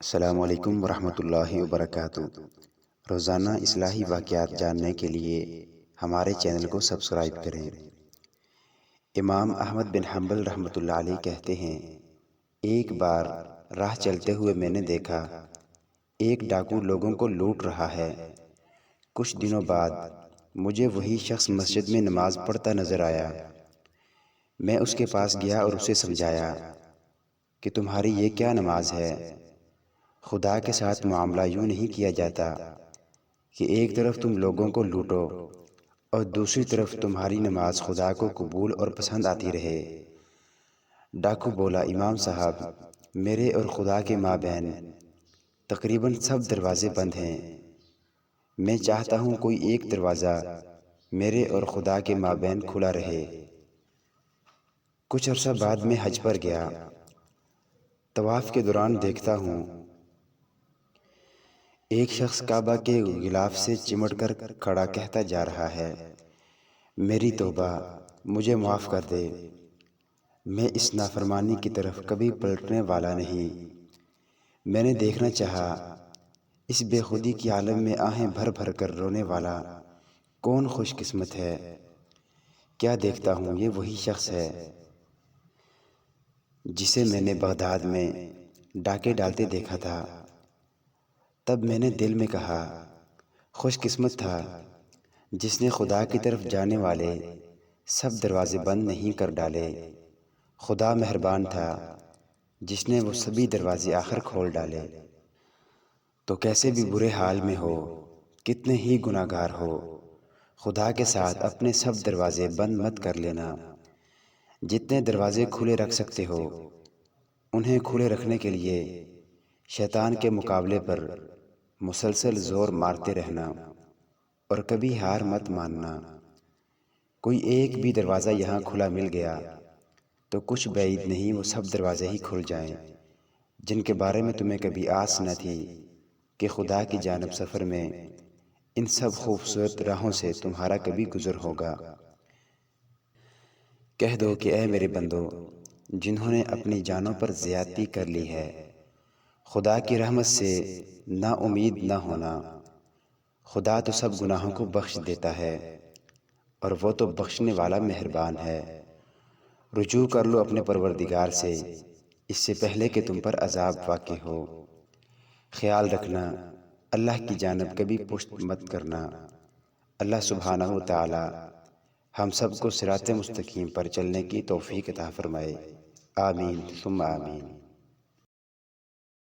السلام علیکم ورحمۃ اللہ وبرکاتہ۔ روزانہ اصلاحی واقعات جاننے کے لیے ہمارے چینل کو سبسکرائب کریں۔ امام احمد بن حنبل رحمۃ اللہ علیہ کہتے ہیں، ایک بار راہ چلتے ہوئے میں نے دیکھا ایک ڈاکو لوگوں کو لوٹ رہا ہے۔ کچھ دنوں بعد مجھے وہی شخص مسجد میں نماز پڑھتا نظر آیا۔ میں اس کے پاس گیا اور اسے سمجھایا کہ تمہاری یہ کیا نماز ہے؟ خدا کے ساتھ معاملہ یوں نہیں کیا جاتا کہ ایک طرف تم لوگوں کو لوٹو اور دوسری طرف تمہاری نماز خدا کو قبول اور پسند آتی رہے۔ ڈاکو بولا، امام صاحب، میرے اور خدا کے مابین تقریباً سب دروازے بند ہیں۔ میں چاہتا ہوں کوئی ایک دروازہ میرے اور خدا کے مابین کھلا رہے۔ کچھ عرصہ بعد میں حج پر گیا۔ طواف کے دوران دیکھتا ہوں ایک شخص کعبہ کے غلاف سے چمٹ کر کھڑا کہتا جا رہا ہے، میری توبہ، مجھے معاف کر دے، میں اس نافرمانی کی طرف کبھی پلٹنے والا نہیں۔ میں نے دیکھنا چاہا اس بے خودی کی عالم میں آہیں بھر بھر کر رونے والا کون خوش قسمت ہے۔ کیا دیکھتا ہوں یہ وہی شخص ہے جسے میں نے بغداد میں ڈاکے ڈالتے دیکھا تھا۔ تب میں نے دل میں کہا، خوش قسمت تھا جس نے خدا کی طرف جانے والے سب دروازے بند نہیں کر ڈالے۔ خدا مہربان تھا جس نے وہ سبھی دروازے آخر کھول ڈالے۔ تو کیسے بھی برے حال میں ہو، کتنے ہی گناہ گار ہو، خدا کے ساتھ اپنے سب دروازے بند مت کر لینا۔ جتنے دروازے کھلے رکھ سکتے ہو انہیں کھلے رکھنے کے لیے شیطان کے مقابلے پر مسلسل زور مارتے رہنا اور کبھی ہار مت ماننا۔ کوئی ایک بھی دروازہ یہاں کھلا مل گیا تو کچھ بعید نہیں وہ سب دروازے ہی کھل جائیں جن کے بارے میں تمہیں کبھی آس نہ تھی کہ خدا کی جانب سفر میں ان سب خوبصورت راہوں سے تمہارا کبھی گزر ہوگا۔ کہہ دو کہ اے میرے بندو جنہوں نے اپنی جانوں پر زیادتی کر لی ہے، خدا کی رحمت سے نا امید نہ ہونا۔ خدا تو سب گناہوں کو بخش دیتا ہے اور وہ تو بخشنے والا مہربان ہے۔ رجوع کر لو اپنے پروردگار سے اس سے پہلے کہ تم پر عذاب واقع ہو۔ خیال رکھنا اللہ کی جانب کبھی پشت مت کرنا۔ اللہ سبحانہ و تعالی ہم سب کو صراط مستقیم پر چلنے کی توفیق عطا فرمائے۔ آمین ثم آمین۔